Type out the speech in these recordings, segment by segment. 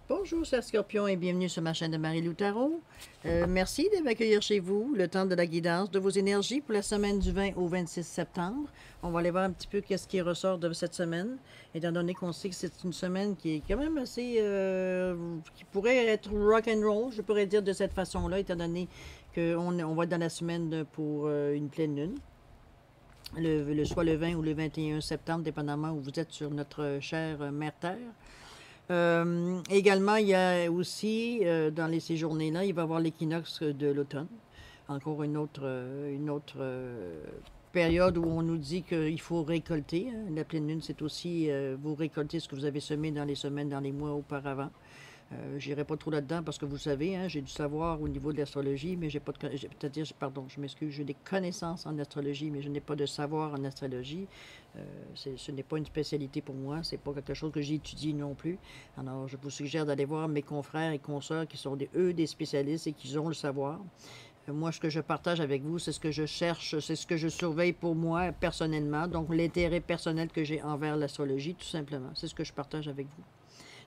Bonjour, chers scorpions, et bienvenue sur ma chaîne de Marie-Lou Tarot. Merci de m'accueillir chez vous, le temps de la guidance de vos énergies pour la semaine du 20 au 26 septembre. On va aller voir un petit peu qu'est-ce qui ressort de cette semaine, étant donné qu'on sait que c'est une semaine qui est quand même assez... qui pourrait être rock and roll, je pourrais dire de cette façon-là, étant donné qu'on va être dans la semaine pour une pleine lune. Soit le 20 ou le 21 septembre, dépendamment où vous êtes sur notre chère Mère Terre. Également, il y a aussi, dans ces journées-là, il va y avoir l'équinoxe de l'automne. Encore une autre période où on nous dit qu'il faut récolter. Hein. La pleine lune, c'est aussi vous récolter ce que vous avez semé dans les semaines, dans les mois auparavant. Je n'irai pas trop là-dedans parce que vous savez, hein, j'ai du savoir au niveau de l'astrologie, mais j'ai pas de, c'est-à-dire, pardon, je m'excuse, j'ai des connaissances en astrologie, mais je n'ai pas de savoir en astrologie. Ce n'est pas une spécialité pour moi, c'est pas quelque chose que j'ai étudié non plus. Alors, je vous suggère d'aller voir mes confrères et consoeurs qui sont eux des spécialistes et qui ont le savoir. Moi, ce que je partage avec vous, c'est ce que je cherche, c'est ce que je surveille pour moi personnellement, donc l'intérêt personnel que j'ai envers l'astrologie, tout simplement. C'est ce que je partage avec vous.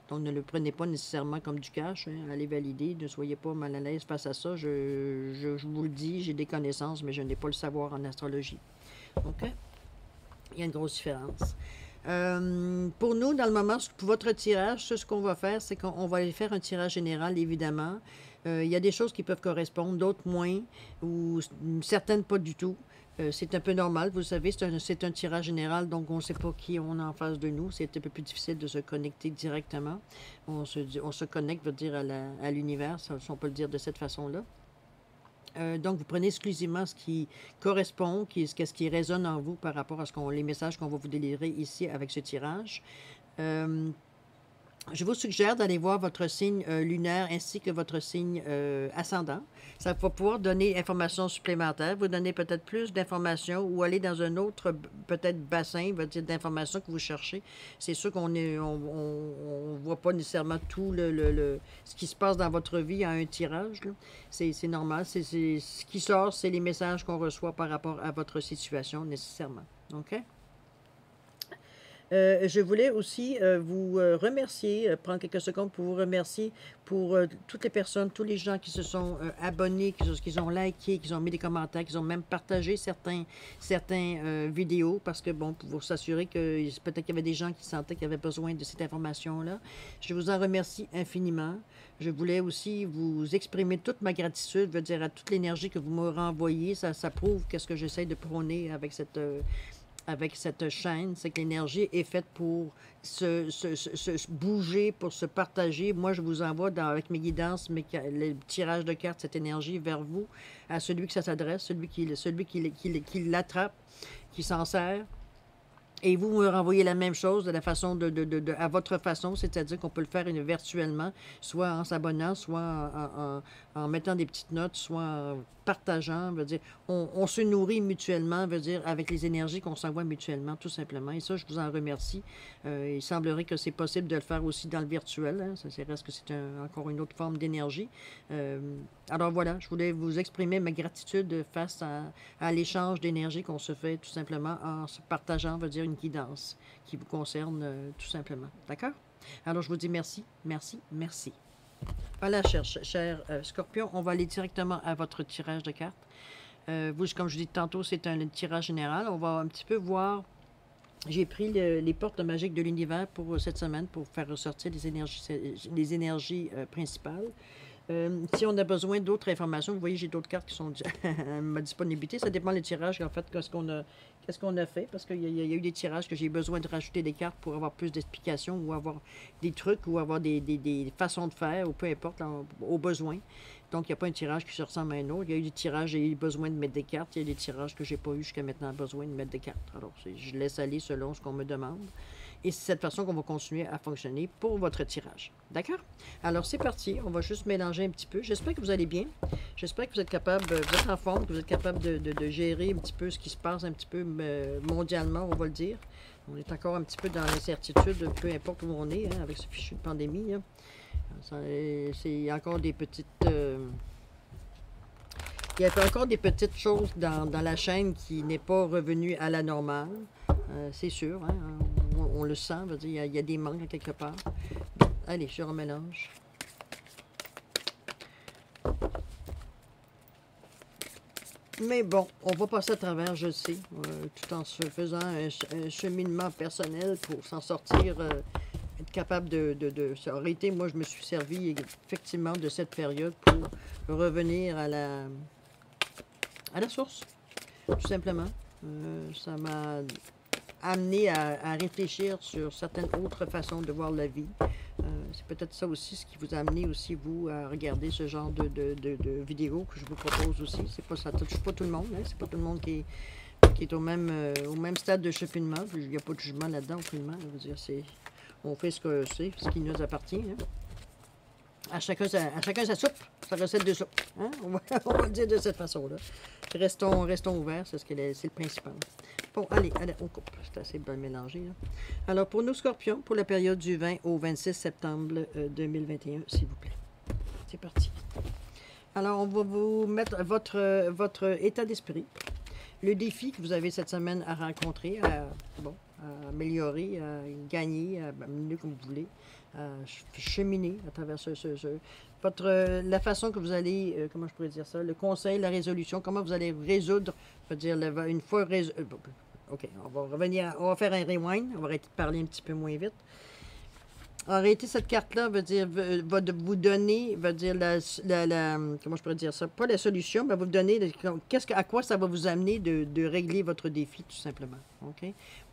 Donc, ne le prenez pas nécessairement comme du cash. Hein. Allez valider. Ne soyez pas mal à l'aise face à ça. Je vous le dis, j'ai des connaissances, mais je n'ai pas le savoir en astrologie. OK? Il y a une grosse différence. Pour nous, dans le moment, pour votre tirage, ce qu'on va faire, c'est qu'on va aller faire un tirage général, évidemment. Il y a des choses qui peuvent correspondre, d'autres moins, ou certaines pas du tout. C'est un peu normal, vous savez, c'est un tirage général, donc on ne sait pas qui on a en face de nous. C'est un peu plus difficile de se connecter directement. On se connecte, veut dire, à l'univers, si on peut le dire de cette façon-là. Donc, vous prenez exclusivement ce qui correspond, ce qui résonne en vous par rapport à les messages qu'on va vous délivrer ici avec ce tirage. Je vous suggère d'aller voir votre signe lunaire ainsi que votre signe ascendant. Ça va pouvoir donner informations supplémentaires, vous donner peut-être plus d'informations ou aller dans un autre, peut-être bassin d'informations que vous cherchez. C'est sûr qu'on ne voit pas nécessairement tout ce qui se passe dans votre vie à un tirage. C'est normal. Ce qui sort, c'est les messages qu'on reçoit par rapport à votre situation nécessairement. OK? Je voulais aussi vous remercier, prendre quelques secondes pour vous remercier pour toutes les personnes, tous les gens qui se sont abonnés, qui ont liké, qui ont mis des commentaires, qui ont même partagé certains vidéos, parce que, bon, pour s'assurer que peut-être qu'il y avait des gens qui sentaient qu'ils avaient besoin de cette information-là. Je vous en remercie infiniment. Je voulais aussi vous exprimer toute ma gratitude, veut dire à toute l'énergie que vous me renvoyez. Ça prouve qu'est-ce que j'essaie de prôner avec cette chaîne, c'est que l'énergie est faite pour se bouger, pour se partager. Moi, je vous envoie avec mes guidances, le tirage de cartes, cette énergie vers vous, à celui que ça s'adresse, celui qui l'attrape, qui s'en sert. Et vous me renvoyez la même chose de la façon à votre façon, c'est-à-dire qu'on peut le faire virtuellement, soit en s'abonnant, soit en mettant des petites notes, soit en partageant, veut dire, on se nourrit mutuellement, veut dire, avec les énergies qu'on s'envoie mutuellement, tout simplement. Et ça, je vous en remercie. Il semblerait que c'est possible de le faire aussi dans le virtuel. Hein. Ça reste que c'est encore une autre forme d'énergie. Alors voilà, je voulais vous exprimer ma gratitude face à l'échange d'énergie qu'on se fait tout simplement en se partageant, veut dire, une guidance qui vous concerne tout simplement. D'accord? Alors je vous dis merci, merci, merci. Voilà, cher Scorpion, on va aller directement à votre tirage de cartes. Vous, comme je dis tantôt, c'est un tirage général. On va un petit peu voir. J'ai pris les portes magiques de l'univers pour cette semaine pour faire ressortir les énergies principales. Si on a besoin d'autres informations, vous voyez, j'ai d'autres cartes qui sont à ma disponibilité. Ça dépend des tirages, en fait, qu'est-ce qu'on a fait. Parce qu'il y a eu des tirages que j'ai besoin de rajouter des cartes pour avoir plus d'explications ou avoir des trucs ou avoir des façons de faire ou peu importe, là, au besoin. Donc, il n'y a pas un tirage qui se ressemble à un autre. Il y a eu des tirages, j'ai eu besoin de mettre des cartes. Il y a des tirages que j'ai pas eu jusqu'à maintenant besoin de mettre des cartes. Alors, je laisse aller selon ce qu'on me demande. Et c'est cette façon qu'on va continuer à fonctionner pour votre tirage. D'accord? Alors, c'est parti. On va juste mélanger un petit peu. J'espère que vous allez bien. J'espère que vous êtes capable, vous êtes en forme, que vous êtes capable de gérer un petit peu ce qui se passe un petit peu mondialement, on va le dire. On est encore un petit peu dans l'incertitude, peu importe où on est, hein, avec ce fichu de pandémie. Hein. C'est encore des petites... il y a encore des petites choses dans la chaîne qui n'est pas revenue à la normale. C'est sûr, hein, on le sent, veut dire, il y a des manques quelque part. Allez, je remélange. Mais bon, on va passer à travers, je le sais, tout en se faisant un cheminement personnel pour s'en sortir, être capable ça aurait été, moi, je me suis servi effectivement de cette période pour revenir à la source, tout simplement. Ça m'a amené à réfléchir sur certaines autres façons de voir la vie. C'est peut-être ça aussi ce qui vous a amené aussi, vous, à regarder ce genre de vidéos que je vous propose aussi. C'est pas, ça touche pas tout le monde, hein? C'est pas tout le monde qui est au même stade de cheminement. Il n'y a pas de jugement là-dedans, aucunement. Je veux dire, on fait ce que c'est, ce qui nous appartient. Hein? À chacun sa soupe, sa recette de soupe. Hein? On va le dire de cette façon-là. Restons ouverts, c'est le principal. Bon, allez, on coupe. C'est assez bien mélangé. Là. Alors, pour nos scorpions, pour la période du 20 au 26 septembre 2021, s'il vous plaît. C'est parti. Alors, on va vous mettre votre état d'esprit, le défi que vous avez cette semaine à rencontrer, à améliorer, à gagner, à mener comme vous voulez, à cheminer à travers la façon que vous allez, comment je pourrais dire ça, le conseil, la résolution, comment vous allez résoudre, je veux dire, une fois résolu. OK, on va revenir, on va faire un rewind, on va arrêter de parler un petit peu moins vite. En réalité, cette carte-là va vous donner, comment je pourrais dire ça, pas la solution, mais va vous donner à quoi ça va vous amener de régler votre défi, tout simplement. OK?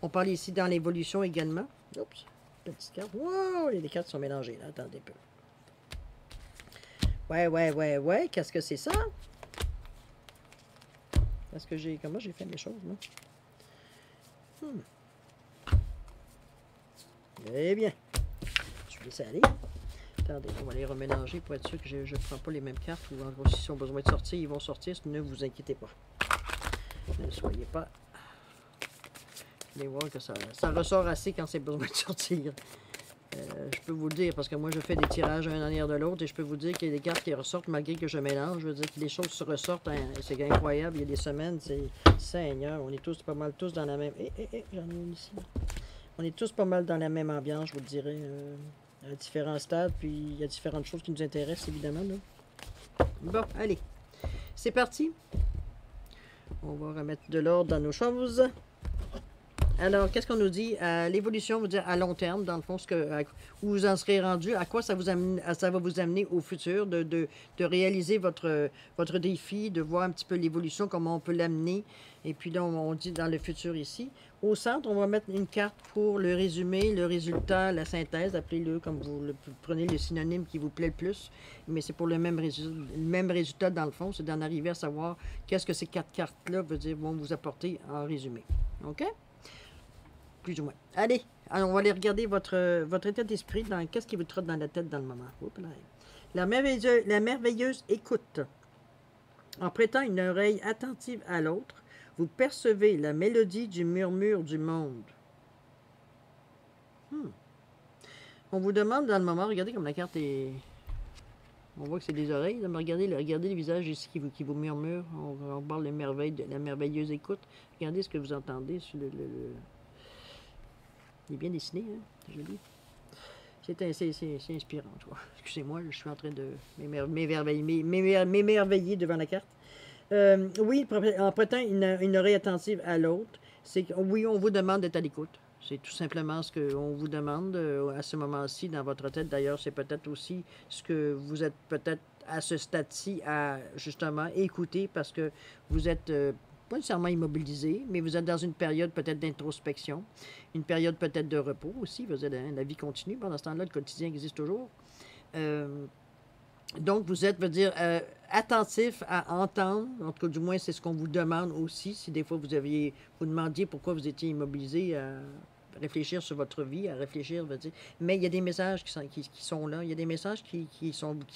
On parle ici dans l'évolution également. Oups, petite carte. Wow, les cartes sont mélangées, là. Attendez un peu. Ouais. Qu'est-ce que c'est ça? Comment j'ai fait mes choses, là? Eh bien. Je vais laisser aller. Attendez, on va les remélanger pour être sûr que je ne prends pas les mêmes cartes. Ou en gros, s'ils ont besoin de sortir, ils vont sortir. Ne vous inquiétez pas. Ne soyez pas... Vous allez voir que ça ressort assez quand c'est besoin de sortir. Je peux vous le dire, parce que moi, je fais des tirages un en arrière de l'autre, et je peux vous dire qu'il y a des cartes qui ressortent malgré que je mélange. Je veux dire que les choses se ressortent. Hein, c'est incroyable. Il y a des semaines, c'est... Seigneur, on est tous pas mal dans la même... j'en ai une ici. On est tous pas mal dans la même ambiance, je vous le dirais. À différents stades, puis il y a différentes choses qui nous intéressent, évidemment. Là. Bon, allez. C'est parti. On va remettre de l'ordre dans nos choses. Alors, qu'est-ce qu'on nous dit? L'évolution veut dire à long terme, dans le fond, où vous en serez rendu, à quoi ça va vous amener au futur, de réaliser votre défi, de voir un petit peu l'évolution, comment on peut l'amener. Et puis là, on dit dans le futur ici. Au centre, on va mettre une carte pour le résumé, le résultat, la synthèse, appelez-le comme vous prenez le synonyme qui vous plaît le plus. Mais c'est pour le même résultat, dans le fond, c'est d'en arriver à savoir qu'est-ce que ces 4 cartes-là vont vous apporter en résumé. OK? Plus ou moins. Allez, alors on va aller regarder votre état d'esprit, qu'est-ce qui vous trotte dans la tête dans le moment. Oups, la merveilleuse écoute. En prêtant une oreille attentive à l'autre, vous percevez la mélodie du murmure du monde. On vous demande dans le moment, regardez comme la carte est... On voit que c'est des oreilles, mais regardez le visage ici qui vous murmure. On parle de la merveilleuse écoute. Regardez ce que vous entendez sur Il est bien dessiné, hein? C'est joli. C'est inspirant, tu vois. Excusez-moi, je suis en train de m'émerveiller devant la carte. Oui, en prêtant une oreille attentive à l'autre, oui, on vous demande d'être à l'écoute. C'est tout simplement ce qu'on vous demande à ce moment-ci dans votre tête. D'ailleurs, c'est peut-être aussi ce que vous êtes peut-être à ce stade-ci à justement écouter parce que vous êtes pas nécessairement immobilisé, mais vous êtes dans une période peut-être d'introspection, une période peut-être de repos aussi. Vous êtes, la vie continue. Pendant ce temps-là, le quotidien existe toujours. Donc, vous êtes, attentif à entendre, en tout cas, du moins, c'est ce qu'on vous demande aussi. Si des fois, vous demandiez pourquoi vous étiez immobilisé à réfléchir sur votre vie, à réfléchir, mais il y a des messages qui sont là, il y a des messages qui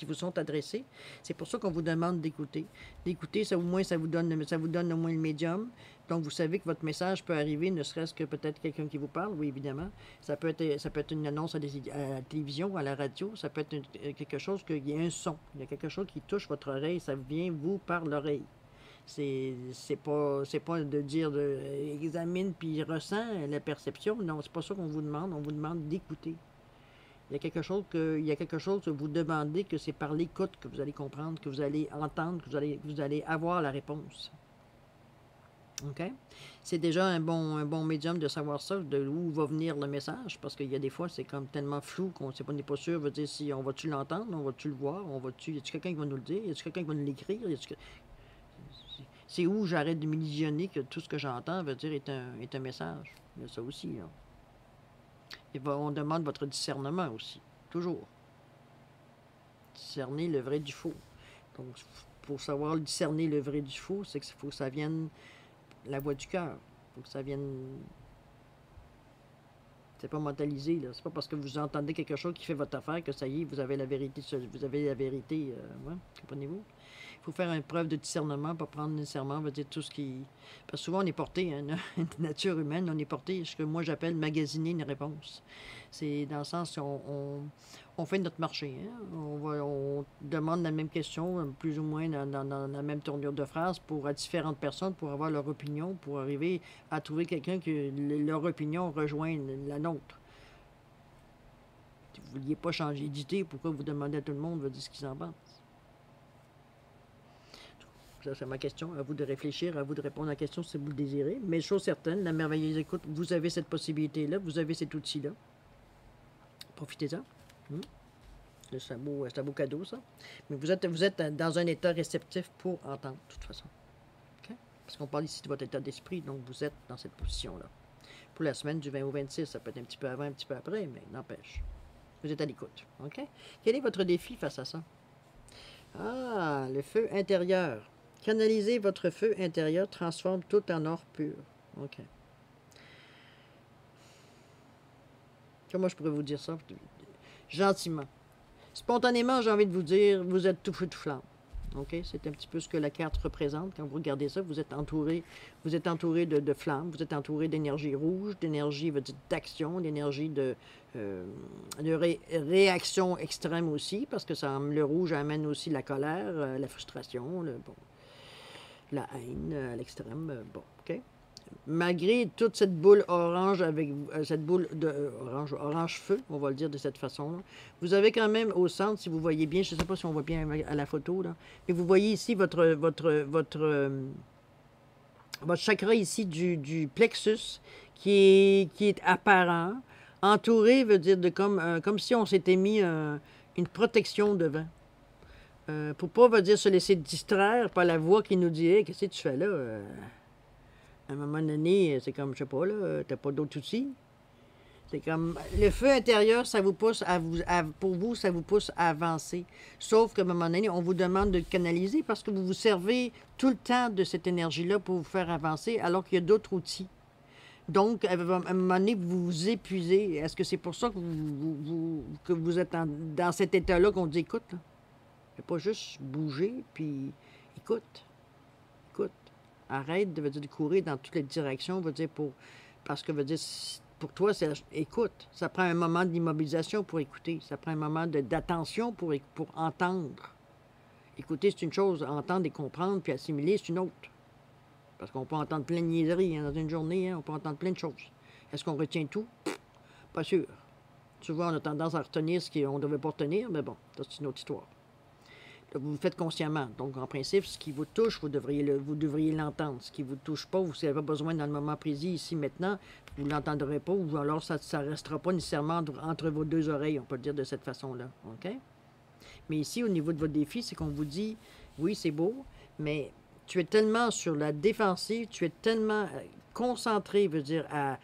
vous sont adressés. C'est pour ça qu'on vous demande d'écouter. D'écouter, ça, au moins, ça vous donne au moins le médium. Donc, vous savez que votre message peut arriver, ne serait-ce que peut-être quelqu'un qui vous parle, oui, évidemment. Ça peut être une annonce à la télévision, à la radio. Ça peut être quelque chose, il y a un son. Il y a quelque chose qui touche votre oreille. Ça vient, vous, par l'oreille. C'est pas de dire examine puis ressent la perception. Non, c'est pas ça qu'on vous demande. On vous demande d'écouter. Il y a quelque chose que vous demandez, que c'est par l'écoute que vous allez comprendre, que vous allez entendre, que vous allez avoir la réponse. OK? C'est déjà un bon médium de savoir ça, de où va venir le message, parce qu'il y a des fois, c'est comme tellement flou qu'on sait pas, n'est pas sûr, veut dire si on va-tu l'entendre, on va-tu le voir, y a-tu quelqu'un qui va nous le dire, y a-tu quelqu'un qui va nous l'écrire, c'est où j'arrête de m'illusionner que tout ce que j'entends veut dire est un message. Il y a ça aussi, là. Et on demande votre discernement aussi, toujours. Discerner le vrai du faux. Donc, pour savoir discerner le vrai du faux, c'est qu'il faut que ça vienne la voix du cœur. Il faut que ça vienne. C'est pas mentalisé, là. C'est pas parce que vous entendez quelque chose qui fait votre affaire que ça y est, vous avez la vérité. Vous avez la vérité. Ouais, comprenez-vous? Il faut faire une preuve de discernement, pas prendre nécessairement, veut dire tout ce qui. Parce que souvent, on est porté, hein, une nature humaine, on est porté ce que moi j'appelle magasiner une réponse. C'est dans le sens on fait notre marché. Hein? On demande la même question, plus ou moins dans la même tournure de phrase, à différentes personnes pour avoir leur opinion, pour arriver à trouver quelqu'un que leur opinion rejoint la nôtre. Si vous ne vouliez pas changer d'idée, pourquoi vous demandez à tout le monde de dire ce qu'ils en pensent? Ça, c'est ma question. À vous de réfléchir, à vous de répondre à la question si vous le désirez. Mais chose certaine, la merveilleuse écoute, vous avez cette possibilité-là, vous avez cet outil-là. Profitez-en. C'est un beau cadeau, ça. Mais vous êtes dans un état réceptif pour entendre, de toute façon. Okay? Parce qu'on parle ici de votre état d'esprit, donc vous êtes dans cette position-là. Pour la semaine du 20 au 26, ça peut être un petit peu avant, un petit peu après, mais n'empêche. Vous êtes à l'écoute. OK? Quel est votre défi face à ça? Ah, le feu intérieur. Canaliser votre feu intérieur transforme tout en or pur. OK. Comment je pourrais vous dire ça? Gentiment. Spontanément, j'ai envie de vous dire, vous êtes tout feu de flamme. OK? C'est un petit peu ce que la carte représente. Quand vous regardez ça, vous êtes entouré de flammes, vous êtes entouré d'énergie rouge, d'énergie d'action, d'énergie de réaction extrême aussi, parce que le rouge amène aussi la colère, la frustration, la haine à l'extrême. Bon, OK? Malgré toute cette boule orange avec cette boule de orange feu, on va le dire de cette façon-là, vous avez quand même au centre, si vous voyez bien, je ne sais pas si on voit bien à la photo, là, mais vous voyez ici votre chakra ici du plexus qui est apparent, entouré, veut dire comme si on s'était mis une protection devant. Pour pas veut dire se laisser distraire par la voix qui nous dit hey, qu'est-ce que tu fais là? À un moment donné, c'est comme, je sais pas, là, t'as pas d'autres outils. C'est comme, le feu intérieur, ça vous pousse pour vous, ça vous pousse à avancer. Sauf qu'à un moment donné, on vous demande de le canaliser parce que vous vous servez tout le temps de cette énergie-là pour vous faire avancer, alors qu'il y a d'autres outils. Donc, à un moment donné, vous vous épuisez. Est-ce que c'est pour ça que vous êtes dans cet état-là qu'on dit, écoute, là, pas juste bouger, puis écoute. Arrête de courir dans toutes les directions, parce que pour toi, c'est écoute. Ça prend un moment d'immobilisation pour écouter. Ça prend un moment d'attention pour entendre. Écouter, c'est une chose. Entendre et comprendre, puis assimiler, c'est une autre. Parce qu'on peut entendre plein de niaiseries dans une journée. Hein, on peut entendre plein de choses. Est-ce qu'on retient tout? Pas sûr. Souvent, on a tendance à retenir ce qu'on ne devait pas retenir, mais bon, ça, c'est une autre histoire. Vous le faites consciemment. Donc, en principe, ce qui vous touche, vous devriez l'entendre. Ce qui ne vous touche pas, vous n'avez pas besoin dans le moment précis, ici, maintenant, vous ne l'entendrez pas, ou alors ça ne restera pas nécessairement entre vos deux oreilles, on peut le dire de cette façon-là. OK? Mais ici, au niveau de votre défi, c'est qu'on vous dit, oui, c'est beau, mais tu es tellement sur la défensive, tu es tellement concentré, veut dire, à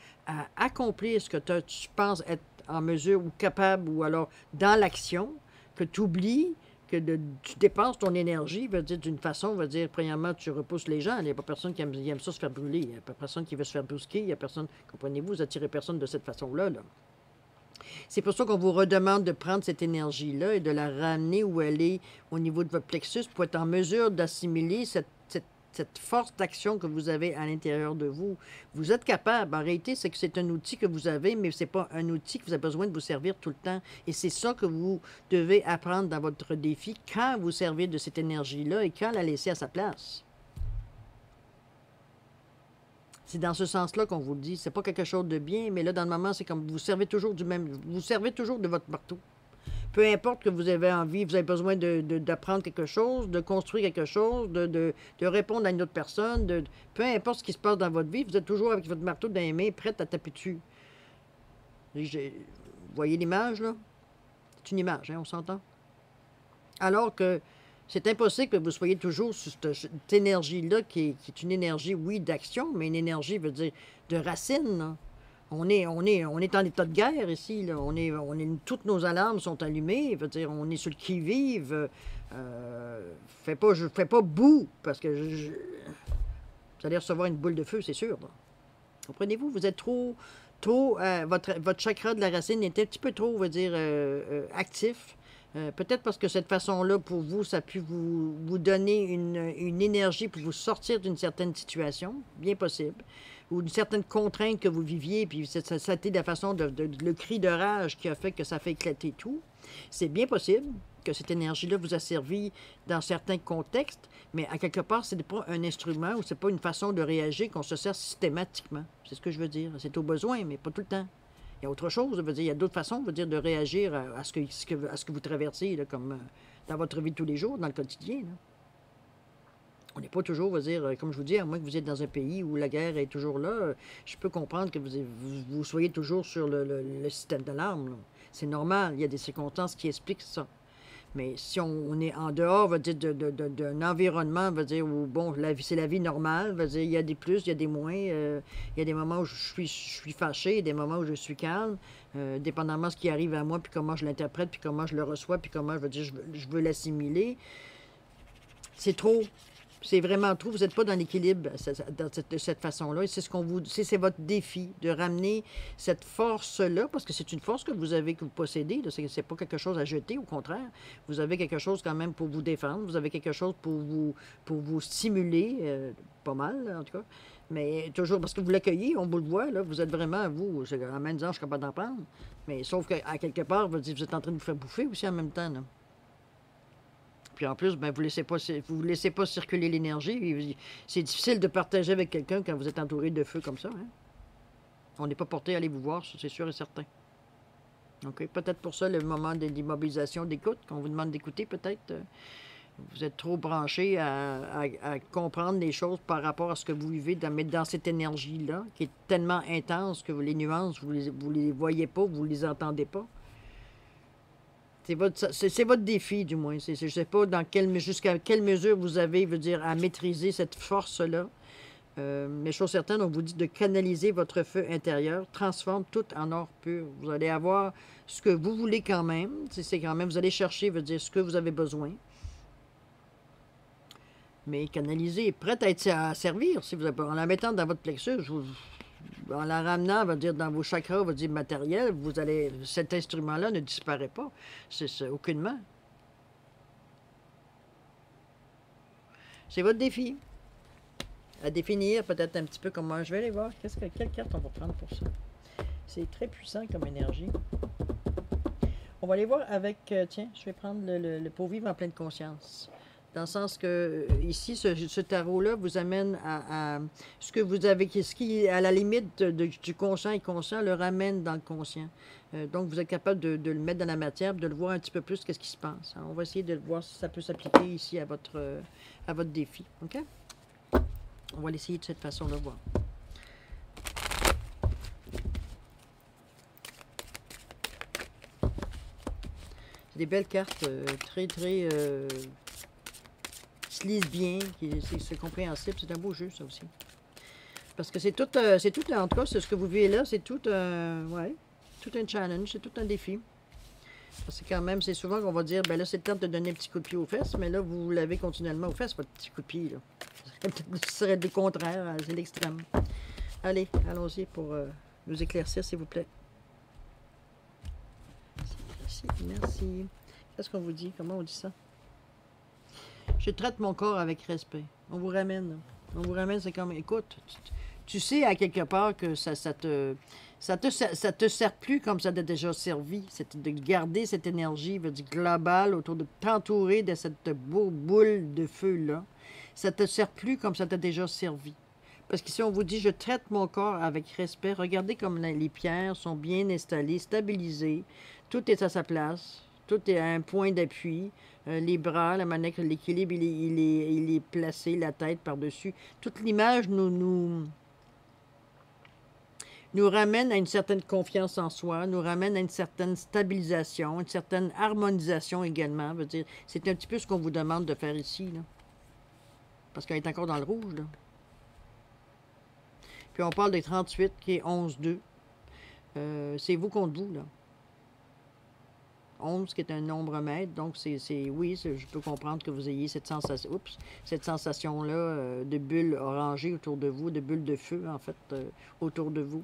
accomplir ce que tu penses être en mesure ou capable, ou alors dans l'action, que tu oublies que tu dépenses ton énergie, veut dire d'une façon, veut dire, premièrement, tu repousses les gens. Il n'y a pas personne qui aime ça se faire brûler. Il n'y a pas personne qui veut se faire brusquer. Il n'y a personne, comprenez-vous, vous attirez personne de cette façon-là. Là. C'est pour ça qu'on vous redemande de prendre cette énergie-là et de la ramener où elle est au niveau de votre plexus pour être en mesure d'assimiler cette force d'action que vous avez à l'intérieur de vous. Vous êtes capable. En réalité, c'est que c'est un outil que vous avez, mais ce n'est pas un outil que vous avez besoin de vous servir tout le temps. Et c'est ça que vous devez apprendre dans votre défi quand vous servez de cette énergie-là et quand la laisser à sa place. C'est dans ce sens-là qu'on vous le dit. C'est pas quelque chose de bien, mais là, dans le moment, c'est comme vous servez toujours du même. Vous servez toujours de votre marteau. Peu importe que vous avez envie, vous avez besoin d'apprendre quelque chose, de construire quelque chose, de répondre à une autre personne, peu importe ce qui se passe dans votre vie, vous êtes toujours avec votre marteau dans les mains, prête à taper dessus. Vous voyez l'image, là? C'est une image, hein, on s'entend? Alors que c'est impossible que vous soyez toujours sur cette énergie-là, qui est une énergie, oui, d'action, mais une énergie, veut dire, de racine, là. On est en état de guerre ici, là. Toutes nos alarmes sont allumées, veut dire, on est sur le qui-vive. Je fais pas boue, parce que vous allez recevoir une boule de feu, c'est sûr, là. Comprenez-vous? Vous êtes trop votre chakra de la racine est un petit peu trop, on va dire, actif. Peut-être parce que cette façon-là, pour vous, ça a pu vous donner une énergie pour vous sortir d'une certaine situation, bien possible, ou d'une certaine contrainte que vous viviez, puis ça a été la façon le cri de rage qui a fait que ça fait éclater tout. C'est bien possible que cette énergie-là vous a servi dans certains contextes, mais à quelque part, ce n'est pas un instrument ou ce n'est pas une façon de réagir qu'on se sert systématiquement. C'est ce que je veux dire. C'est au besoin, mais pas tout le temps. Il y a autre chose, il y a d'autres façons de réagir à ce que vous traversez, là, comme dans votre vie de tous les jours, dans le quotidien. Là. On n'est pas toujours, comme je vous dis, à moins que vous êtes dans un pays où la guerre est toujours là, je peux comprendre que vous soyez toujours sur le système d'alarme. C'est normal, il y a des circonstances qui expliquent ça. Mais si on est en dehors, d'un environnement, où, bon, c'est la vie normale, il y a des plus, il y a des moins, il y a des moments où je suis fâché, des moments où je suis calme, dépendamment de ce qui arrive à moi, puis comment je l'interprète, puis comment je le reçois, puis comment, je veux l'assimiler. C'est trop. C'est vraiment trop. Vous n'êtes pas dans l'équilibre de cette façon-là. Et c'est votre défi de ramener cette force-là, parce que c'est une force que vous possédez. Ce n'est pas quelque chose à jeter, au contraire. Vous avez quelque chose quand même pour vous défendre. Vous avez quelque chose pour vous stimuler, pas mal, en tout cas. Mais toujours, parce que vous l'accueillez, on vous le voit, là, vous êtes vraiment, vous, en même temps, je suis capable d'en prendre. Mais sauf qu'à quelque part, vous êtes en train de vous faire bouffer aussi en même temps, là. Puis en plus, ben, vous ne laissez pas circuler l'énergie. C'est difficile de partager avec quelqu'un quand vous êtes entouré de feu comme ça. Hein? On n'est pas porté à aller vous voir, c'est sûr et certain. OK? Peut-être pour ça, le moment de l'immobilisation d'écoute, qu'on vous demande d'écouter, peut-être, vous êtes trop branché à comprendre les choses par rapport à ce que vous vivez, dans cette énergie-là, qui est tellement intense que les nuances, vous les voyez pas, vous les entendez pas. C'est votre défi, du moins. Je ne sais pas jusqu'à quelle mesure vous avez, à maîtriser cette force-là. Mais chose certaine, on vous dit de canaliser votre feu intérieur, transforme tout en or pur. Vous allez avoir ce que vous voulez quand même. C'est quand même, vous allez chercher, ce que vous avez besoin. Mais canaliser, prête à servir. En la mettant dans votre plexus, en la ramenant, dans vos chakras, matériels, cet instrument-là ne disparaît pas. C'est aucunement. C'est votre défi. À définir peut-être un petit peu comment. Je vais aller voir. Quelle carte on va prendre pour ça? C'est très puissant comme énergie. On va aller voir avec... tiens, je vais prendre le pour vivre en pleine conscience. Dans le sens que, ici, ce tarot-là vous amène à ce que vous avez, ce qui, à la limite du conscient et conscient, le ramène dans le conscient. Donc, vous êtes capable de le mettre dans la matière, de le voir un petit peu plus, qu'est-ce qui se passe. Alors, on va essayer de voir si ça peut s'appliquer ici à votre défi. OK? On va l'essayer de cette façon-là, voir. C'est des belles cartes, très, très... se lisent bien, c'est compréhensible. C'est un beau jeu, ça aussi. Parce que c'est tout, en tout cas, ce que vous vivez là, c'est tout un challenge, c'est tout un défi. Parce que quand même, c'est souvent qu'on va dire, ben là, c'est le temps de donner un petit coup de pied aux fesses, mais là, vous l'avez continuellement aux fesses, votre petit coup de pied, là. Ce serait le contraire, c'est l'extrême. Allez, allons-y pour nous éclaircir, s'il vous plaît. Merci. Qu'est-ce qu'on vous dit? Comment on dit ça? Je traite mon corps avec respect. On vous ramène. Là. On vous ramène, c'est comme, écoute, tu sais à quelque part que ça te sert plus comme ça t'a déjà servi. C'est de garder cette énergie globale autour de t'entourer de cette boule de feu-là. Ça te sert plus comme ça t'a déjà servi. Parce qu'ici, on vous dit, je traite mon corps avec respect. Regardez comme les pierres sont bien installées, stabilisées. Tout est à sa place. Tout est à un point d'appui. Les bras, la manette, l'équilibre, il est placé, la tête par-dessus. Toute l'image nous ramène à une certaine confiance en soi, nous ramène à une certaine stabilisation, une certaine harmonisation également. Veut dire, c'est un petit peu ce qu'on vous demande de faire ici, là. Parce qu'elle est encore dans le rouge, là. Puis on parle des 38, qui est 11-2. C'est vous contre vous, là. 11, qui est un nombre maître. Donc, oui, je peux comprendre que vous ayez cette sensation, cette sensation-là de bulles orangées autour de vous, de bulles de feu, en fait, autour de vous.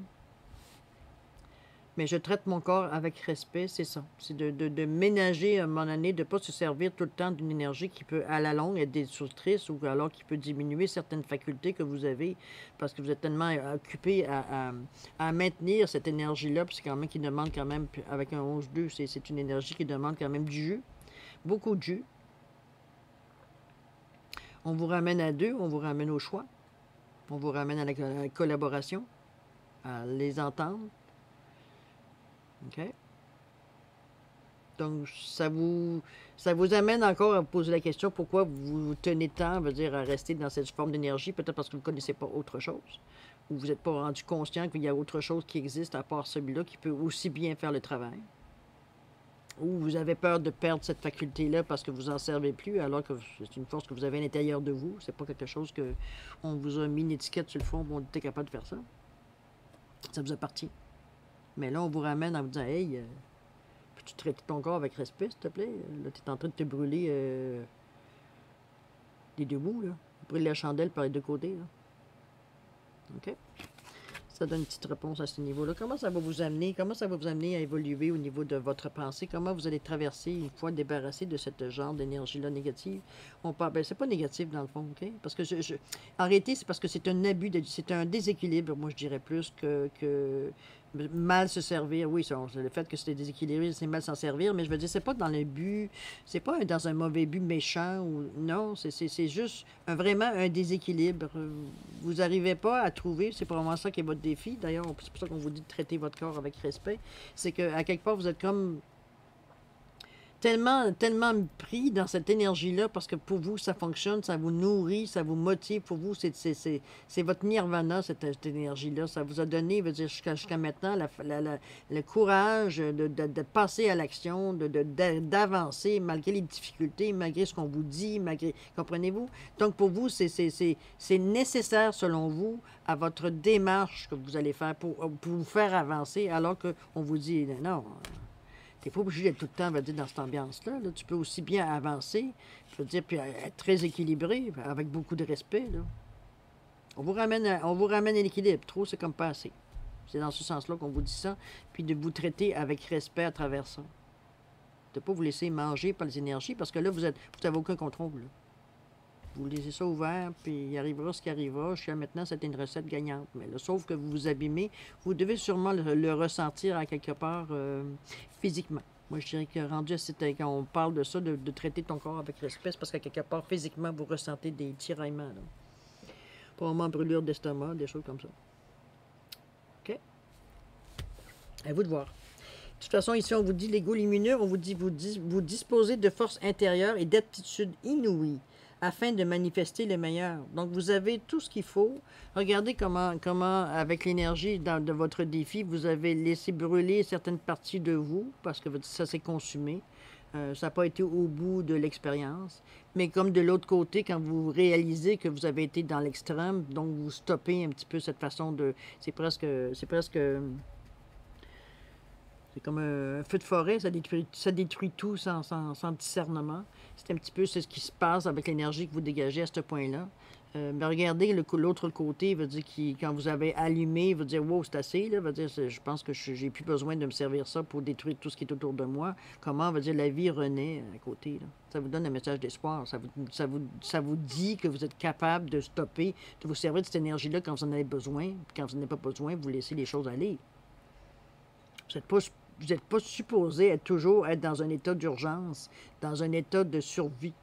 Mais je traite mon corps avec respect, c'est ça. C'est de ménager à un moment donné, de ne pas se servir tout le temps d'une énergie qui peut, à la longue, être destructrice ou alors qui peut diminuer certaines facultés que vous avez parce que vous êtes tellement occupé à maintenir cette énergie-là. Puis c'est quand même qui demande quand même, avec un 11-2, c'est une énergie qui demande quand même du jus, beaucoup de jus. On vous ramène à deux, on vous ramène au choix, on vous ramène à la collaboration, à les entendre. OK? Donc, ça vous amène encore à vous poser la question pourquoi vous tenez tant, veut dire, à rester dans cette forme d'énergie, peut-être parce que vous ne connaissez pas autre chose, ou vous n'êtes pas rendu conscient qu'il y a autre chose qui existe à part celui-là qui peut aussi bien faire le travail, ou vous avez peur de perdre cette faculté-là parce que vous n'en servez plus, alors que c'est une force que vous avez à l'intérieur de vous, c'est pas quelque chose que on vous a mis une étiquette sur le fond, bon, on était capable de faire ça. Ça vous appartient. Mais là, on vous ramène en vous disant, hey, peux-tu traiter ton corps avec respect, s'il te plaît? Là, tu es en train de te brûler les deux bouts, là. Brûler la chandelle par les deux côtés, là. OK? Ça donne une petite réponse à ce niveau-là. Comment ça va vous amener? Comment ça va vous amener à évoluer au niveau de votre pensée? Comment vous allez traverser une fois débarrassé de ce genre d'énergie-là négative? On parle, ben, c'est pas négatif dans le fond, OK? Parce que en réalité, c'est parce que c'est un abus, c'est un déséquilibre, moi je dirais plus que mal se servir. Oui, c'est le fait que c'était déséquilibré, c'est mal s'en servir, mais je veux dire, c'est pas dans le but, c'est pas dans un mauvais but méchant ou non, c'est juste vraiment un déséquilibre. Vous n'arrivez pas à trouver, c'est probablement ça qui est votre défi. D'ailleurs, c'est pour ça qu'on vous dit de traiter votre corps avec respect. C'est qu'à quelque part, vous êtes comme tellement pris dans cette énergie-là parce que pour vous, ça fonctionne, ça vous nourrit, ça vous motive. Pour vous, c'est votre nirvana, cette énergie-là. Ça vous a donné, veut dire, jusqu'à maintenant, le courage de passer à l'action, d'avancer malgré les difficultés, malgré ce qu'on vous dit, malgré... Comprenez-vous? Donc, pour vous, c'est nécessaire, selon vous, à votre démarche que vous allez faire pour vous faire avancer, alors qu'on vous dit, non... Tu n'es pas obligé d'être tout le temps, on va dire, dans cette ambiance-là. Là. Tu peux aussi bien avancer, je veux dire, puis être très équilibré, avec beaucoup de respect. Là. On vous ramène à l'équilibre. Trop, c'est comme pas assez. C'est dans ce sens-là qu'on vous dit ça. Puis de vous traiter avec respect à travers ça. De ne pas vous laisser manger par les énergies, parce que là, vous n'avez aucun contrôle. Là. Vous laissez ça ouvert, puis il arrivera ce qui arrivera. Jusqu'à maintenant, c'était une recette gagnante. Mais là, sauf que vous vous abîmez, vous devez sûrement le ressentir à quelque part physiquement. Moi, je dirais que rendu à quand on parle de ça, de traiter ton corps avec respect, c'est parce qu'à quelque part, physiquement, vous ressentez des tiraillements. Là. Probablement brûlure d'estomac, des choses comme ça. OK? À vous de voir. De toute façon, ici, on vous dit l'ego lumineux, on vous dit vous disposez de force intérieure et d'aptitudes inouïes afin de manifester le meilleur. Donc, vous avez tout ce qu'il faut. Regardez comment avec l'énergie de votre défi, vous avez laissé brûler certaines parties de vous, parce que ça s'est consumé. Ça n'a pas été au bout de l'expérience. Mais comme de l'autre côté, quand vous réalisez que vous avez été dans l'extrême, donc vous stoppez un petit peu cette façon de... C'est presque c'est comme un feu de forêt, ça détruit tout sans discernement. C'est un petit peu ce qui se passe avec l'énergie que vous dégagez à ce point-là. Mais regardez l'autre côté, veut dire quand vous avez allumé, veut dire wow, c'est assez, là, veut dire je pense que j'ai plus besoin de me servir ça pour détruire tout ce qui est autour de moi. Comment, veut dire la vie renaît à côté. Là. Ça vous donne un message d'espoir. Ça vous dit que vous êtes capable de stopper, de vous servir de cette énergie-là quand vous en avez besoin. Puis quand vous n'en avez pas besoin, vous laissez les choses aller. Vous n'êtes pas supposé toujours être dans un état d'urgence, dans un état de survie.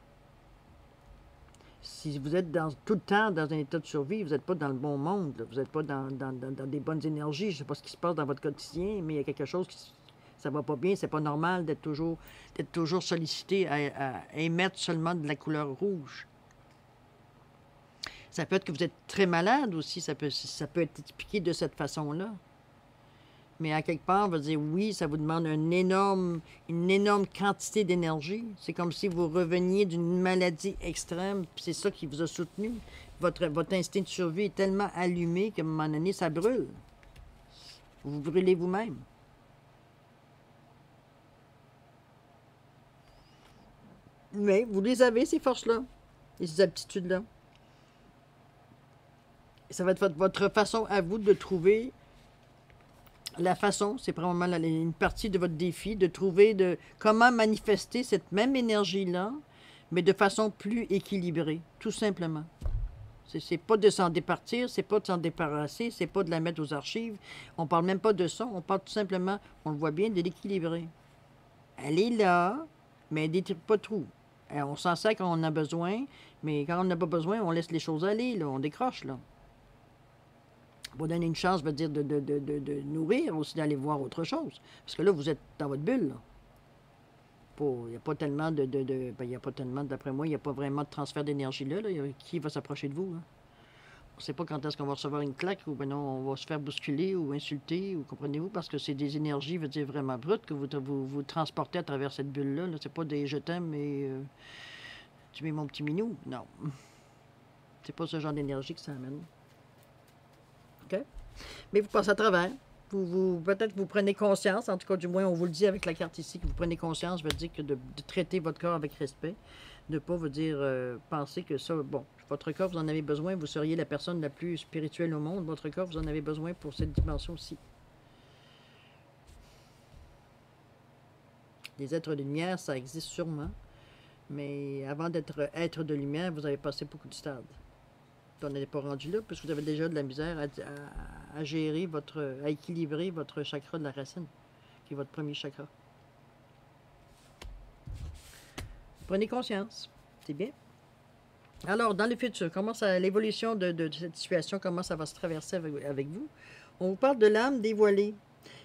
Si vous êtes tout le temps dans un état de survie, vous n'êtes pas dans le bon monde, là. Vous n'êtes pas dans des bonnes énergies. Je ne sais pas ce qui se passe dans votre quotidien, mais il y a quelque chose ça va pas bien. C'est pas normal d'être toujours sollicité à émettre seulement de la couleur rouge. Ça peut être que vous êtes très malade aussi. Ça peut être expliqué de cette façon-là. Mais à quelque part, on va dire oui, ça vous demande une énorme quantité d'énergie. C'est comme si vous reveniez d'une maladie extrême, puis c'est ça qui vous a soutenu. Votre instinct de survie est tellement allumé qu'à un moment donné, ça brûle. Vous vous brûlez vous-même. Mais vous les avez, ces forces-là, et ces aptitudes-là. Ça va être votre façon à vous de trouver la façon, c'est probablement une partie de votre défi, de trouver comment manifester cette même énergie-là, mais de façon plus équilibrée, tout simplement. C'est pas de s'en départir, c'est pas de s'en débarrasser, c'est pas de la mettre aux archives. On parle même pas de ça, on parle tout simplement, on le voit bien, de l'équilibrer. Elle est là, mais elle ne détruit pas trop. On s'en sert quand on a besoin, mais quand on n'a pas besoin, on laisse les choses aller, là, on décroche, là. Vous donner une chance, veut dire de nourrir, aussi d'aller voir autre chose. Parce que là, vous êtes dans votre bulle. Il n'y a pas tellement ben, il y a pas tellement, d'après moi, il n'y a pas vraiment de transfert d'énergie là. Qui va s'approcher de vous? Hein? On ne sait pas quand est-ce qu'on va recevoir une claque ou ben non, on va se faire bousculer ou insulter, ou comprenez-vous? Parce que c'est des énergies, veut dire, vraiment brutes que vous transportez à travers cette bulle-là. Là. C'est pas des je t'aime, mais tu mets mon petit minou. Non. C'est pas ce genre d'énergie que ça amène. OK? Mais vous passez à travers. Peut-être que vous prenez conscience, en tout cas, du moins, on vous le dit avec la carte ici, que vous prenez conscience, veut dire que de traiter votre corps avec respect, de ne pas vous dire, penser que ça, bon, votre corps, vous en avez besoin, vous seriez la personne la plus spirituelle au monde, votre corps, vous en avez besoin pour cette dimension-ci. Les êtres de lumière, ça existe sûrement, mais avant d'être être de lumière, vous avez passé beaucoup de stades. On n'est pas rendu là, parce que vous avez déjà de la misère à gérer à équilibrer votre chakra de la racine, qui est votre premier chakra. Prenez conscience, c'est bien. Alors, dans le futur, l'évolution de cette situation, comment ça va se traverser avec vous? On vous parle de l'âme dévoilée.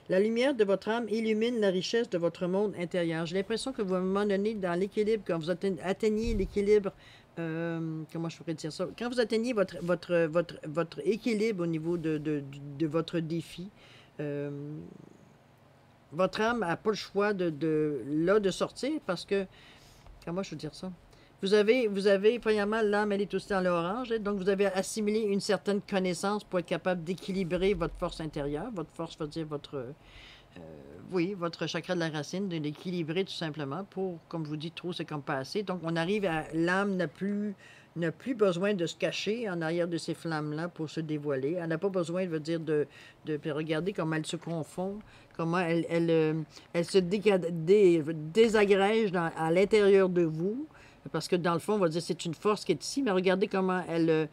La lumière de votre âme illumine la richesse de votre monde intérieur. J'ai l'impression que vous, à un moment donné, dans l'équilibre, quand vous atteignez l'équilibre, comment je pourrais dire ça? Quand vous atteignez votre équilibre au niveau de votre défi, votre âme n'a pas le choix de sortir parce que, comment je veux dire ça? Vous avez premièrement, l'âme, elle est aussi dans l'orange, donc vous avez assimilé une certaine connaissance pour être capable d'équilibrer votre force intérieure. Votre force veut dire votre chakra de la racine, de l'équilibrer tout simplement pour, comme je vous dis, trop c'est comme pas assez. Donc on arrive à, l'âme n'a plus besoin de se cacher en arrière de ces flammes-là pour se dévoiler. Elle n'a pas besoin, veut dire, de regarder comment elle se confond, comment elle se désagrège à l'intérieur de vous. Parce que dans le fond, on va dire c'est une force qui est ici, mais regardez comment elle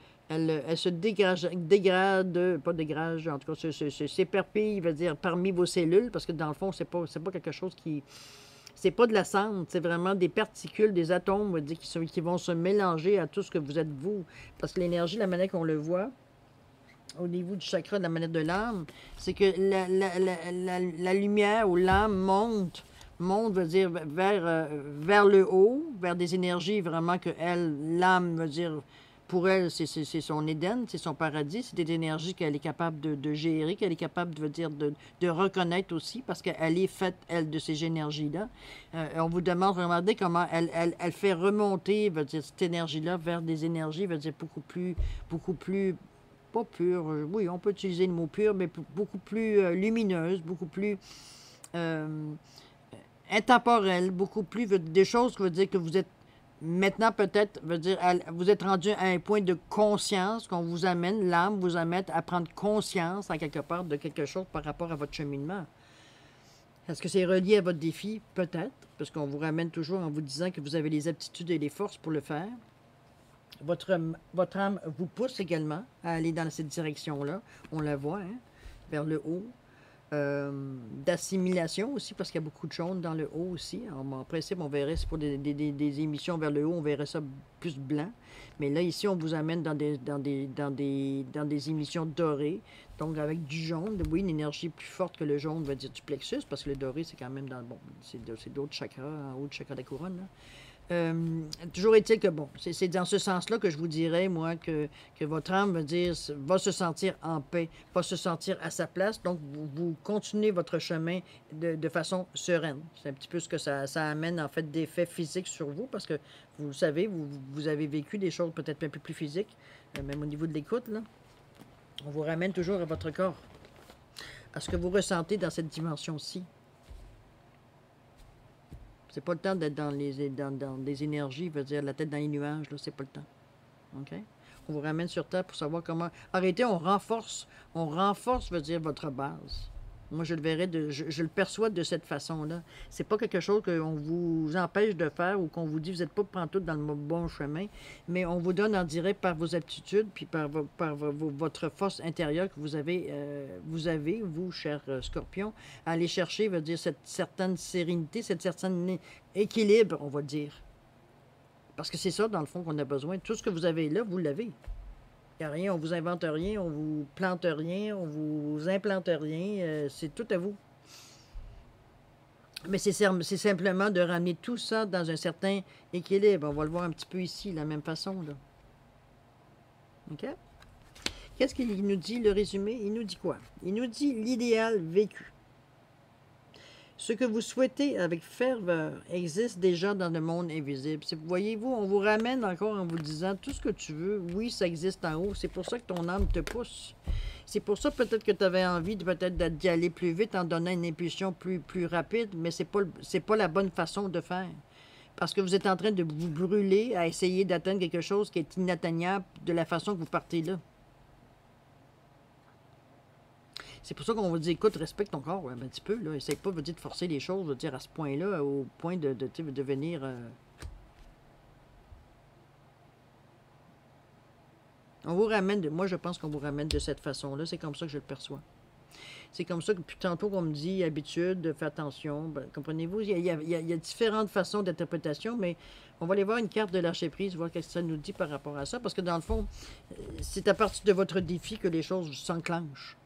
se dégrade, pas dégrade, en tout cas, s'éperpille, veut dire, parmi vos cellules, parce que dans le fond, c'est pas quelque chose qui... C'est pas de la cendre, c'est vraiment des particules, des atomes, on va dire, qui vont se mélanger à tout ce que vous êtes vous. Parce que l'énergie, la manière qu'on le voit, au niveau du chakra, de la manette de l'âme, c'est que la lumière ou l'âme monte, veut dire, vers le haut, vers des énergies vraiment que l'âme, veut dire, pour elle, c'est son Éden, c'est son paradis, c'est des énergies qu'elle est capable de gérer, qu'elle est capable, veut dire, de reconnaître aussi, parce qu'elle est faite, elle, de ces énergies-là. On vous demande de regarder comment elle fait remonter, veut dire, cette énergie-là vers des énergies, veut dire, beaucoup plus pas pure, oui, on peut utiliser le mot pur, mais beaucoup plus lumineuse, beaucoup plus intemporelle, beaucoup plus des choses qui veut dire que vous êtes maintenant peut-être, veut dire, vous êtes rendu à un point de conscience qu'on vous amène, l'âme vous amène à prendre conscience en quelque part de quelque chose par rapport à votre cheminement. Est-ce que c'est relié à votre défi? Peut-être, parce qu'on vous ramène toujours en vous disant que vous avez les aptitudes et les forces pour le faire. Votre âme vous pousse également à aller dans cette direction-là. On la voit, hein, vers le haut. d'assimilation aussi, parce qu'il y a beaucoup de jaune dans le haut aussi. En principe, on verrait, c'est pour des émissions vers le haut, on verrait ça plus blanc. Mais là, ici, on vous amène dans des émissions dorées, donc avec du jaune. Oui, une énergie plus forte que le jaune, va dire du plexus, parce que le doré, c'est quand même dans, bon, c'est d'autres chakras, en haut du chakra de la couronne, là. Toujours est-il que, bon, c'est dans ce sens-là que je vous dirais, moi, que votre âme va se sentir en paix, va se sentir à sa place. Donc, vous continuez votre chemin de façon sereine. C'est un petit peu ce que ça amène, en fait, d'effets physiques sur vous, parce que, vous le savez, vous avez vécu des choses peut-être un peu plus physiques, même au niveau de l'écoute, là. On vous ramène toujours à votre corps, à ce que vous ressentez dans cette dimension-ci. C'est pas le temps d'être dans des énergies, veut dire la tête dans les nuages, là, c'est pas le temps. OK? On vous ramène sur Terre pour savoir comment. En réalité, on renforce, veut dire, votre base. Moi, je le verrais, je le perçois de cette façon-là. C'est pas quelque chose qu'on vous empêche de faire ou qu'on vous dit, vous n'êtes pas pantoute dans le bon chemin, mais on vous donne en direct par vos aptitudes, puis votre force intérieure que vous, cher Scorpion, à aller chercher, veut dire, cette certaine sérénité, cette certaine équilibre, on va dire. Parce que c'est ça, dans le fond, qu'on a besoin. Tout ce que vous avez là, vous l'avez. Il n'y a rien, on vous invente rien, on vous plante rien, on vous implante rien, c'est tout à vous. Mais c'est simplement de ramener tout ça dans un certain équilibre. On va le voir un petit peu ici, de la même façon, là. OK? Qu'est-ce qu'il nous dit, le résumé? Il nous dit quoi? Il nous dit l'idéal vécu. Ce que vous souhaitez avec ferveur existe déjà dans le monde invisible. Voyez-vous, on vous ramène encore en vous disant tout ce que tu veux, oui, ça existe en haut. C'est pour ça que ton âme te pousse. C'est pour ça peut-être que tu avais envie d'y aller plus vite en donnant une impulsion plus rapide, mais c'est pas la bonne façon de faire. Parce que vous êtes en train de vous brûler à essayer d'atteindre quelque chose qui est inatteignable de la façon que vous partez là. C'est pour ça qu'on va dire, écoute, respecte ton corps un petit peu, là. Essaye pas de forcer les choses, de dire à ce point-là, au point de devenir... On vous ramène, moi je pense qu'on vous ramène de cette façon-là, c'est comme ça que je le perçois. C'est comme ça que puis tantôt qu'on me dit, habitude, fais attention, ben, comprenez-vous, il y a différentes façons d'interprétation, mais on va aller voir une carte de lâcher prise, voir ce que ça nous dit par rapport à ça, parce que dans le fond, c'est à partir de votre défi que les choses s'enclenchent.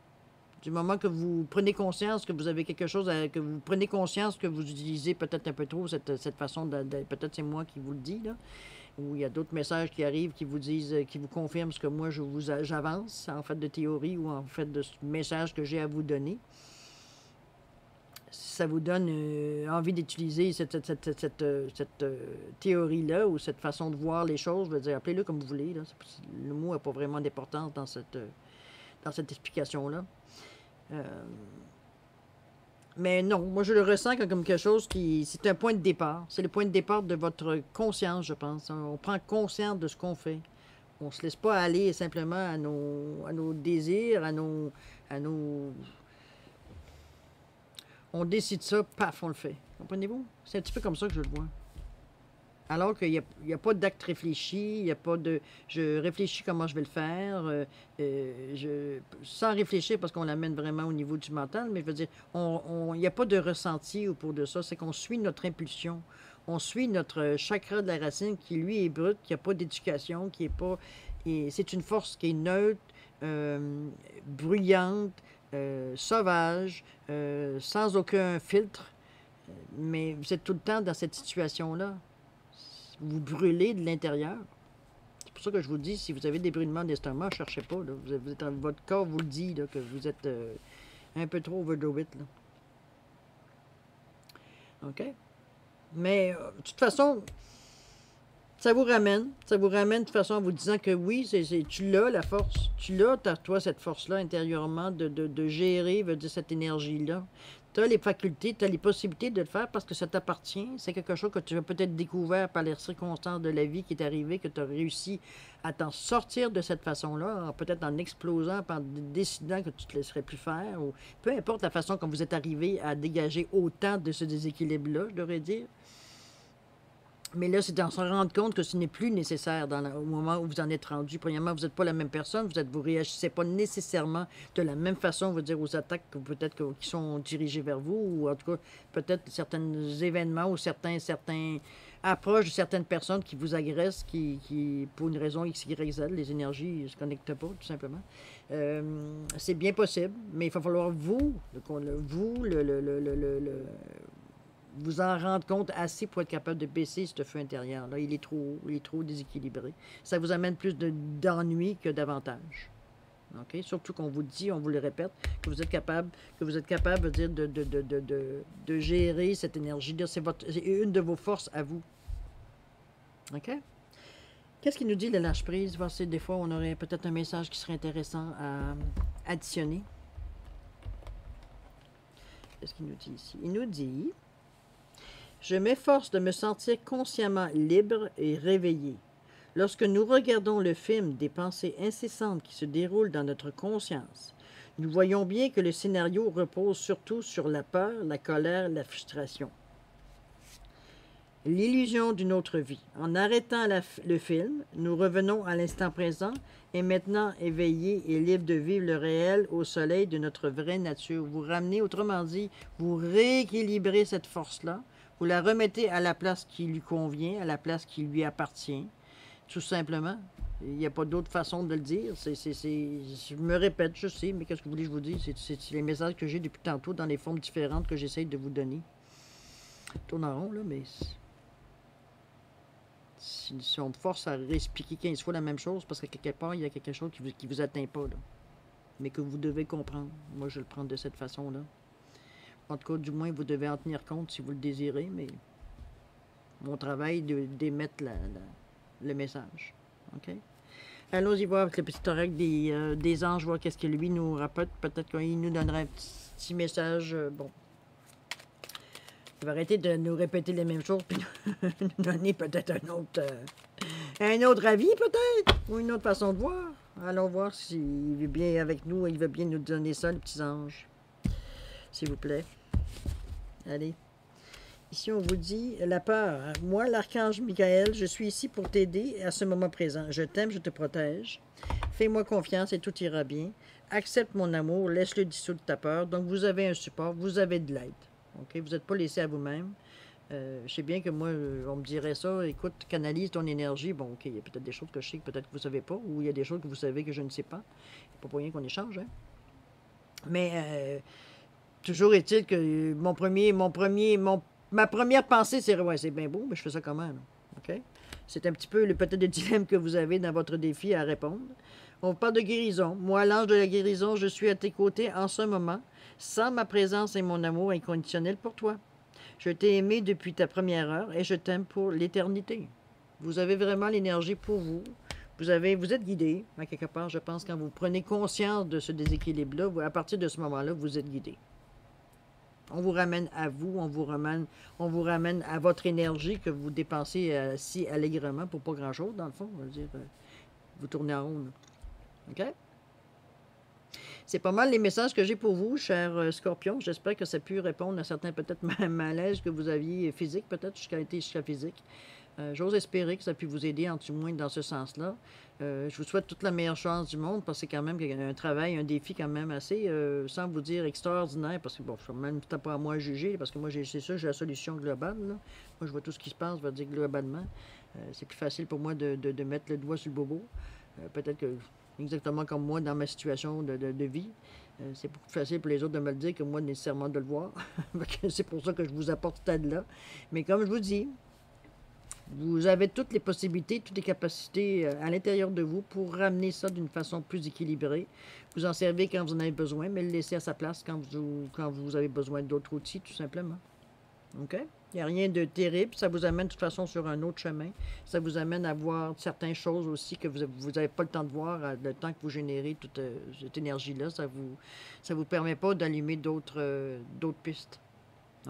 Du moment que vous prenez conscience que vous avez quelque chose, que vous prenez conscience que vous utilisez peut-être un peu trop cette façon peut-être c'est moi qui vous le dis, là, ou il y a d'autres messages qui arrivent qui vous disent, qui vous confirment ce que moi j'avance, en fait de théorie ou en fait de message que j'ai à vous donner. Ça vous donne envie d'utiliser cette théorie-là ou cette façon de voir les choses, je veux dire, appelez-le comme vous voulez, là. Le mot n'a pas vraiment d'importance dans cette explication-là. Mais non, moi je le ressens comme quelque chose qui... C'est un point de départ. C'est le point de départ de votre conscience, je pense. On prend conscience de ce qu'on fait. On ne se laisse pas aller simplement à nos désirs, à nos... On décide ça, paf, on le fait. Comprenez-vous? C'est un petit peu comme ça que je le vois. Alors qu'il n'y a pas d'acte réfléchi, il n'y a pas de... Je réfléchis comment je vais le faire, sans réfléchir parce qu'on l'amène vraiment au niveau du mental, mais je veux dire, il n'y a pas de ressenti autour de ça, c'est qu'on suit notre impulsion, on suit notre chakra de la racine qui, lui, est brut, qui n'a pas d'éducation, qui est pas... C'est une force qui est neutre, bruyante, sauvage, sans aucun filtre, mais vous êtes tout le temps dans cette situation-là. Vous brûlez de l'intérieur. C'est pour ça que je vous dis, si vous avez des brûlements d'estomac, ne cherchez pas. Là. Votre corps vous le dit là, que vous êtes un peu trop overdo it. Là. OK? Mais de toute façon, ça vous ramène. Ça vous ramène de toute façon en vous disant que oui, tu l'as, la force. Tu l'as, toi, cette force-là, intérieurement, de gérer, veut dire, cette énergie-là. Tu as les facultés, tu as les possibilités de le faire parce que ça t'appartient. C'est quelque chose que tu as peut-être découvert par les circonstances de la vie qui est arrivée, que tu as réussi à t'en sortir de cette façon-là, peut-être en explosant, en décidant que tu ne te laisserais plus faire, ou peu importe la façon dont vous êtes arrivé à dégager autant de ce déséquilibre-là, je devrais dire. Mais là, c'est d'en se rendre compte que ce n'est plus nécessaire au moment où vous en êtes rendu. Premièrement, vous n'êtes pas la même personne, vous réagissez pas nécessairement de la même façon, on va dire, aux attaques peut-être qui sont dirigées vers vous, ou en tout cas, peut-être certains événements ou certains approches de certaines personnes qui vous agressent, pour une raison X, Y, Z, les énergies ne se connectent pas, tout simplement. C'est bien possible, mais il va falloir vous en rendre compte assez pour être capable de baisser ce feu intérieur-là. Il est trop déséquilibré. Ça vous amène plus d'ennui que d'avantages. OK? Surtout qu'on vous dit, on vous le répète, que vous êtes capable de dire, de gérer cette énergie-là. C'est une de vos forces à vous. OK? Qu'est-ce qu'il nous dit, le lâche-prise? Des fois, on aurait peut-être un message qui serait intéressant à additionner. Qu'est-ce qu'il nous dit ici? Il nous dit... Je m'efforce de me sentir consciemment libre et réveillé. Lorsque nous regardons le film des pensées incessantes qui se déroulent dans notre conscience, nous voyons bien que le scénario repose surtout sur la peur, la colère, la frustration. L'illusion d'une autre vie. En arrêtant le film, nous revenons à l'instant présent et maintenant éveillés et libres de vivre le réel au soleil de notre vraie nature. Vous ramenez, autrement dit, vous rééquilibrez cette force-là. Vous la remettez à la place qui lui convient, à la place qui lui appartient, tout simplement. Il n'y a pas d'autre façon de le dire. Je me répète, je sais, mais qu'est-ce que vous voulez que je vous dise? C'est les messages que j'ai depuis tantôt dans les formes différentes que j'essaie de vous donner. Je tourne en rond, là, mais si on me force à réexpliquer 15 fois la même chose, parce que quelque part, il y a quelque chose qui vous atteint pas, là, mais que vous devez comprendre. Moi, je le prends de cette façon-là. En tout cas, du moins, vous devez en tenir compte si vous le désirez, mais mon travail est d'émettre le message. OK? Allons-y voir avec le petit oracle des anges, voir qu'est-ce que lui nous rapporte. Peut-être qu'il nous donnera un petit message. Bon. Il va arrêter de nous répéter les mêmes choses, puis nous donner peut-être un autre avis, peut-être, ou une autre façon de voir. Allons voir s'il veut bien avec nous, il veut bien nous donner ça, les petits anges. S'il vous plaît. Allez. Ici, on vous dit la peur. Moi, l'archange Michael, je suis ici pour t'aider à ce moment présent. Je t'aime, je te protège. Fais-moi confiance et tout ira bien. Accepte mon amour, laisse-le dissoudre ta peur. Donc, vous avez un support, vous avez de l'aide. Okay? Vous n'êtes pas laissé à vous-même. Je sais bien que moi, on me dirait ça, écoute, canalise ton énergie. Bon, OK, il y a peut-être des choses que je sais que peut-être que vous ne savez pas, ou il y a des choses que vous savez que je ne sais pas. C'est pas pour rien qu'on échange, hein? Mais... toujours est-il que ma première pensée, c'est ouais, c'est bien beau, mais je fais ça comment, là? OK? C'est un petit peu peut-être le dilemme que vous avez dans votre défi à répondre. On parle de guérison. Moi, l'ange de la guérison, je suis à tes côtés en ce moment, sans ma présence et mon amour inconditionnel pour toi. Je t'ai aimé depuis ta première heure et je t'aime pour l'éternité. Vous avez vraiment l'énergie pour vous. Vous êtes guidé, à quelque part, je pense, quand vous prenez conscience de ce déséquilibre-là, à partir de ce moment-là, vous êtes guidé. On vous ramène à vous, on vous ramène à votre énergie que vous dépensez si allègrement pour pas grand-chose, dans le fond. On va dire, vous tournez en rond. OK? C'est pas mal les messages que j'ai pour vous, cher Scorpion. J'espère que ça a pu répondre à certains peut-être malaises que vous aviez physiques, peut-être jusqu'à physique. J'ose espérer que ça a pu vous aider, en tout moins dans ce sens-là. Je vous souhaite toute la meilleure chance du monde, parce que c'est quand même un travail, un défi quand même assez, sans vous dire extraordinaire, parce que bon, même c'est pas à moi à juger, parce que moi, c'est ça, j'ai la solution globale, là. Moi, je vois tout ce qui se passe, je vais dire globalement. C'est plus facile pour moi de mettre le doigt sur le bobo. Peut-être que, exactement comme moi, dans ma situation de vie, c'est beaucoup plus facile pour les autres de me le dire que moi, nécessairement, de le voir. C'est pour ça que je vous apporte cette aide-là. Mais comme je vous dis, vous avez toutes les possibilités, toutes les capacités à l'intérieur de vous pour ramener ça d'une façon plus équilibrée. Vous en servez quand vous en avez besoin, mais le laisser à sa place quand vous avez besoin d'autres outils, tout simplement. OK? Il n'y a rien de terrible. Ça vous amène de toute façon sur un autre chemin. Ça vous amène à voir certaines choses aussi que vous n'avez pas le temps de voir, le temps que vous générez toute cette énergie-là. Ça vous permet pas d'allumer d'autres pistes.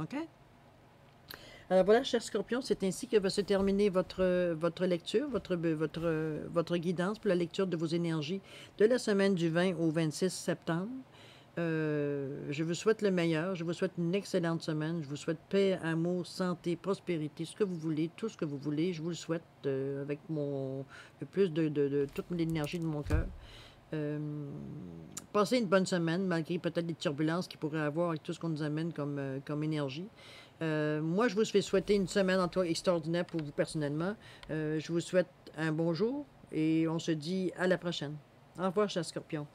OK? Alors voilà, chers scorpions, c'est ainsi que va se terminer votre lecture, votre guidance pour la lecture de vos énergies de la semaine du 20 au 26 septembre. Je vous souhaite le meilleur. Je vous souhaite une excellente semaine. Je vous souhaite paix, amour, santé, prospérité, ce que vous voulez, tout ce que vous voulez. Je vous le souhaite avec le plus de toute l'énergie de mon cœur. Passez une bonne semaine, malgré peut-être les turbulences qu'il pourrait y avoir avec tout ce qu'on nous amène comme énergie. Moi, je vous fais souhaiter une semaine en tout cas extraordinaire pour vous personnellement. Je vous souhaite un bon jour et on se dit à la prochaine. Au revoir, chers scorpions.